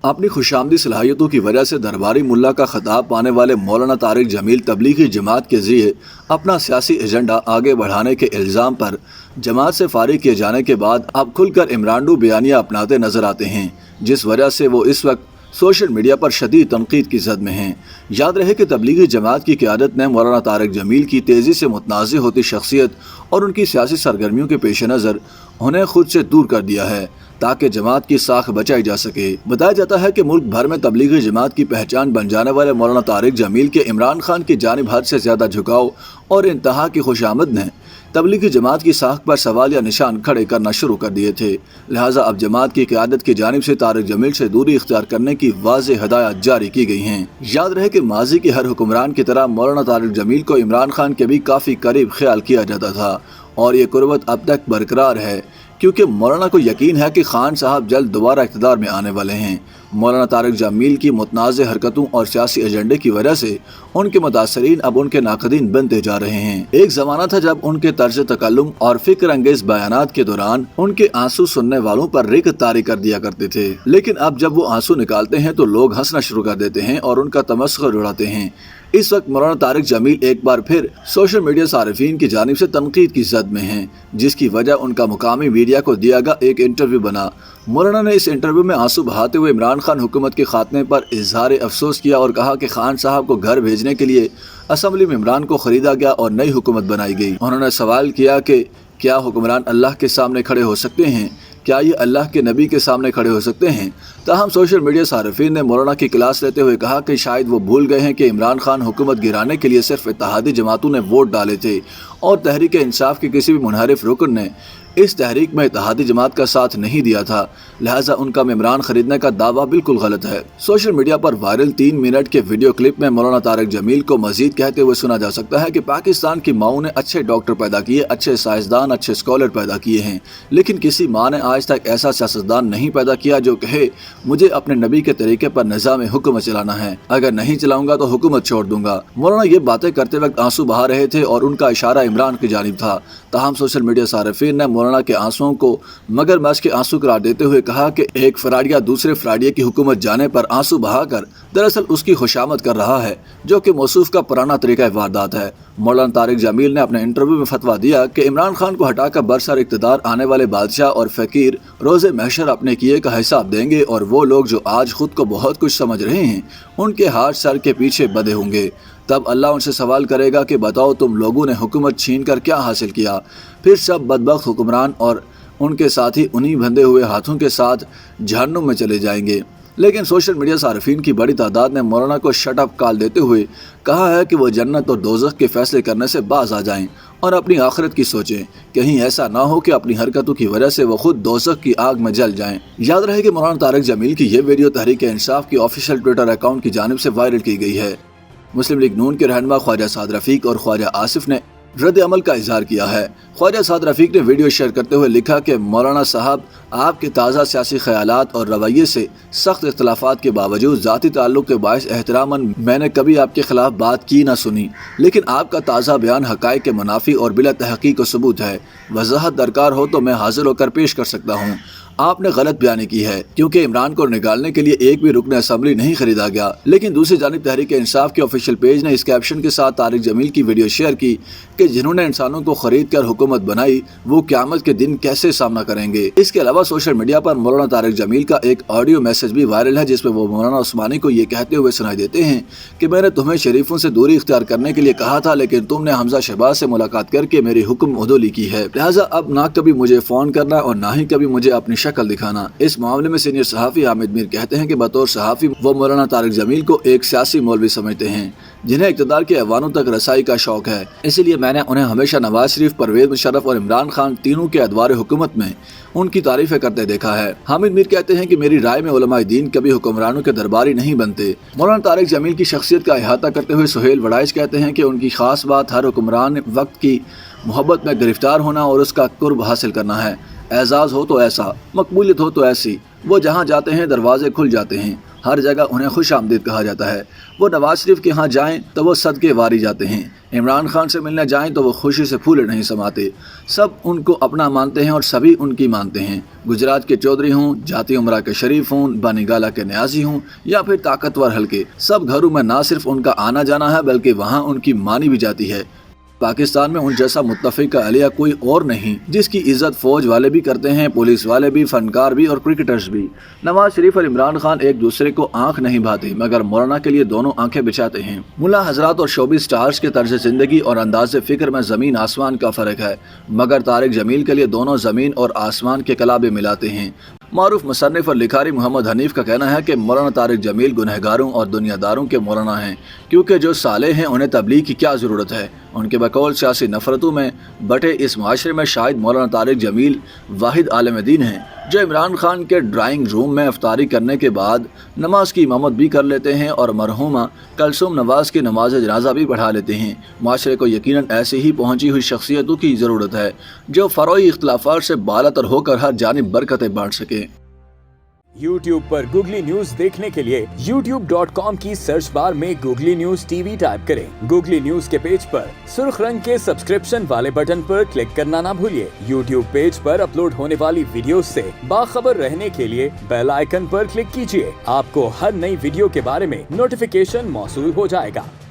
अपनी खुशामदी सलाहियतों की वजह से दरबारी मुल्ला का खिताब पाने वाले मौलाना तारिक जमील तबलीगी जमात के जरिए अपना सियासी एजेंडा आगे बढ़ाने के इल्ज़ाम पर जमात से फारिग किए जाने के बाद अब खुलकर इमरानडू बयानियाँ अपनाते नजर आते हैं, जिस वजह से वो इस वक्त सोशल मीडिया पर शदीद तनकीद की जद में हैं। याद रहे कि तबलीगी जमात की क़यादत ने मौलाना तारिक जमील की तेज़ी से मुतनाज़ होती शख्सियत और उनकी सियासी सरगर्मियों के पेश नज़र उन्हें खुद से दूर कर दिया है ताकि जमात की साख बचाई जा सके। बताया जाता है कि मुल्क भर में तबलीगी जमात की पहचान बन जाने वाले मौलाना तारिक जमील के इमरान खान की जानिब हद से ज़्यादा झुकाव और इंतहा की खुशामद ने तबलीगी जमात की साख पर सवाल या निशान खड़े करना शुरू कर दिए थे। लिहाजा अब जमात की क़यादत की जानिब से तारिक जमील से दूरी इख्तियार करने की वाज़ेह हदायत जारी की गई हैं। याद रहे कि माजी के हर हुक्मरान की तरह मौलाना तारिक जमील को इमरान खान के भी काफ़ी करीब ख्याल किया जाता था और ये कुर्बत अब तक बरकरार है, क्योंकि मौलाना को यकीन है कि खान साहब जल्द दोबारा इक़्तिदार में आने वाले हैं। मौलाना तारिक जमील की मुतनाज़ हरकतों और सियासी एजेंडे की वजह से उनके मुतासरीन अब उनके नाक़दीन बनते जा रहे हैं। एक ज़माना था जब उनके तर्ज तकल्लुम और फिक्र अंगेज बयानात के दौरान उनके आंसू सुनने वालों पर रिग तारी कर दिया करते थे, लेकिन अब जब वो आंसू निकालते हैं तो लोग हंसना शुरू कर देते हैं और उनका तमस्खुर उड़ाते हैं। इस वक्त मौलाना तारिक जमील एक बार फिर सोशल मीडिया सारिफीन की जानिब से तनकीद की जद में हैं, जिसकी वजह उनका मुकामी मीडिया को दिया गया एक इंटरव्यू बना। मौलाना ने इस इंटरव्यू में आंसू बहाते हुए इमरान खान हुकूमत के खात्मे पर इजहार अफसोस किया और कहा कि खान साहब को घर भेजने के लिए असम्बली में इमरान को खरीदा गया और नई हुकूमत बनाई गई। उन्होंने सवाल किया कि क्या हुक्मरान अल्लाह के सामने खड़े हो सकते हैं, क्या ये अल्लाह के नबी के सामने खड़े हो सकते हैं। ताहम सोशल मीडिया सारिफीन ने मौलाना की क्लास लेते हुए कहा कि शायद वो भूल गए हैं कि इमरान खान हुकूमत गिराने के लिए सिर्फ इत्तेहादी जमातों ने वोट डाले थे और तहरीक इंसाफ के किसी भी मुनहरिफ रुकन ने इस तहरीक में इत्तेहादी जमात का साथ नहीं दिया था, लिहाजा उनका इमरान खरीदने का दावा बिल्कुल गलत है। सोशल मीडिया पर वायरल 3 मिनट के वीडियो क्लिप में मौलाना तारिक जमील को मजीद कहते हुए सुना जा सकता है कि पाकिस्तान की माओं ने अच्छे डॉक्टर पैदा किए, अच्छे साइंसदान, अच्छे स्कॉलर पैदा किए हैं, लेकिन किसी माँ ने आज तक ऐसा सियासतदान नहीं पैदा किया जो कहे मुझे अपने नबी के तरीके पर निज़ाम हुकूमत चलाना है, अगर नहीं चलाऊंगा तो हुकूमत छोड़ दूंगा। मौलाना ये बातें करते वक्त आंसू बहा रहे थे और उनका इशारा इमरान की जानिब था। ताहम सोशल मीडिया सारिफीन ने मौलाना के आंसुओं को मगरमच्छ के आंसू करार देते हुए कहा कि एक फ्राडिया दूसरे फ्राडिया की हुकूमत जाने पर आंसू बहाकर दरअसल उसकी खुशामद कर रहा है, जो कि मौसूफ का पुराना तरीका वारदात है। मौलाना तारिक जमील ने अपने इंटरव्यू में फतवा दिया कि इमरान खान को हटाकर बरसर इक़्तिदार आने वाले बादशाह और फकीर रोज़े महशर अपने किए का हिसाब देंगे और वो लोग जो आज खुद को बहुत कुछ समझ रहे हैं उनके हाथ सर के पीछे बंधे होंगे। तब अल्लाह उनसे सवाल करेगा कि बताओ तुम लोगों ने हुकूमत छीन कर क्या हासिल किया। फिर सब बदबख्त हुक्मरान और उनके साथी उन्हीं बंधे हुए हाथों के साथ जहन्नुम में चले जाएंगे। लेकिन सोशल मीडिया सारिफीन की बड़ी तादाद ने मौलाना को शट अप कॉल देते हुए कहा है कि वो जन्नत और दोज़ख के फैसले करने से बाज आ जाएं और अपनी आखिरत की सोचें, कहीं ऐसा ना हो कि अपनी हरकतों की वजह से वो खुद दोज़ख की आग में जल जाएं। याद रहे कि मौलाना तारिक जमील की ये वीडियो तहरीक इंसाफ की ऑफिशियल ट्विटर अकाउंट की जानिब से वायरल की गई है। मुस्लिम लीग नून के रहनुमा ख्वाजा साद रफीक और ख्वाजा आसिफ ने रद्द अमल का इजहार किया है। ख्वाजा साद रफीक ने वीडियो शेयर करते हुए लिखा कि मौलाना साहब, आपके ताज़ा सियासी ख्यालात और रवैये से सख्त इख्तलाफात के बावजूद ज़ाती ताल्लुक़ के बायस एहतरामन मैंने कभी आपके खिलाफ बात की ना सुनी, लेकिन आपका ताज़ा बयान हक़ाइक़ के मुनाफी और बिला तहक़ीक़ को सबूत है। वज़ाहत दरकार हो तो मैं हाजिर होकर पेश कर सकता हूँ। आपने गलत बयानी की है, क्योंकि इमरान को निकालने के लिए एक भी रुकन असम्बली नहीं खरीदा गया। लेकिन दूसरी जानिब तहरीक इंसाफ के ऑफिशियल पेज ने इस कैप्शन के साथ तारिक जमील की वीडियो शेयर की कि जिन्होंने इंसानों को खरीद कर हुकूमत बनाई वो क़यामत के दिन कैसे सामना करेंगे। इसके अलावा सोशल मीडिया पर मौलाना तारिक जमील का एक ऑडियो मैसेज भी वायरल है, जिसमें वो मौलाना उस्मानी को ये कहते हुए सुनाई देते हैं कि मैंने तुम्हें शरीफों से दूरी इख्तियार करने के लिए कहा था, लेकिन तुमने हमजा शहबाज से मुलाकात करके मेरी हुक्म उदोली की है, लिहाजा अब ना कभी मुझे फ़ोन करना और ना ही कभी मुझे अपनी शक्ल दिखाना। इस मामले में सीनियर सहाफ़ी हामिद मीर कहते हैं कि बतौर सहाफ़ी वो मौलाना तारिक जमील को एक सियासी मौलवी समझते हैं जिन्हें इक़्तिदार के ऐवानों तक रसाई का शौक है। इसीलिए मैंने उन्हें हमेशा नवाज शरीफ, परवेज़ मुशर्रफ और इमरान खान तीनों के अदवार हुकूमत में उनकी तारीफ़ें करते देखा है। हामिद मीर कहते हैं कि मेरी राय में उलमाए दीन कभी हुक्मरानों के दरबारी नहीं बनते। मौलाना तारिक जमील की शख्सियत का अहाता करते हुए सुहेल वड़ाइश कहते हैं कि उनकी ख़ास बात हर हुक्मरान वक्त की मोहब्बत में गिरफ्तार होना और उसका कुर्ब हासिल करना है। एजाज़ हो तो ऐसा, मकबूलियत हो तो ऐसी, वो जहाँ जाते हैं दरवाजे खुल जाते हैं। ہر جگہ انہیں خوش آمدید کہا جاتا ہے۔ وہ نواز شریف کے ہاں جائیں تو وہ صدقے واری جاتے ہیں، عمران خان سے ملنے جائیں تو وہ خوشی سے پھولے نہیں سماتے۔ سب ان کو اپنا مانتے ہیں اور سبھی ان کی مانتے ہیں۔ گجرات کے چودھری ہوں، جاتی امرا کے شریف ہوں، بانی گالا کے نیازی ہوں یا پھر طاقتور حلقے، سب گھروں میں نہ صرف ان کا آنا جانا ہے بلکہ وہاں ان کی مانی بھی جاتی ہے۔ پاکستان میں ان جیسا متفق کا علیہ کوئی اور نہیں جس کی عزت فوج والے بھی کرتے ہیں، پولیس والے بھی، فنکار بھی اور کرکٹرز بھی۔ نواز شریف اور عمران خان ایک دوسرے کو آنکھ نہیں بھاتے مگر مولانا کے لیے دونوں آنکھیں بچھاتے ہیں۔ ملا حضرات اور شوبی سٹارز کے طرز زندگی اور انداز فکر میں زمین آسمان کا فرق ہے، مگر طارق جمیل کے لیے دونوں زمین اور آسمان کے کلابے ملاتے ہیں۔ معروف مصنف اور لکھاری محمد حنیف کا کہنا ہے کہ مولانا طارق جمیل گنہگاروں اور دنیا داروں کے مولانا ہیں، کیونکہ جو صالح ہیں انہیں تبلیغ کی کیا ضرورت ہے۔ ان کے بقول سیاسی نفرتوں میں بٹے اس معاشرے میں شاید مولانا طارق جمیل واحد عالم دین ہیں جو عمران خان کے ڈرائنگ روم میں افطاری کرنے کے بعد نماز کی امامت بھی کر لیتے ہیں اور مرحومہ کلثوم نواز کی نماز جنازہ بھی پڑھا لیتے ہیں۔ معاشرے کو یقیناً ایسی ہی پہنچی ہوئی شخصیتوں کی ضرورت ہے جو فروعی اختلافات سے بالاتر ہو کر ہر جانب برکتیں بانٹ سکیں۔ YouTube پر گوگلی نیوز دیکھنے کے لیے youtube.com کی سرچ بار میں googly news T V type کریں۔ گوگلی نیوز کے پیج پر سرخ رنگ کے سبسکرپشن والے بٹن پر کلک کرنا نہ بھولیے۔ YouTube پیج پر اپلوڈ ہونے والی ویڈیوز سے باخبر رہنے کے لیے بیل آئیکن پر کلک کیجیے۔ آپ کو ہر نئی ویڈیو کے بارے میں نوٹیفیکیشن موصول ہو جائے گا۔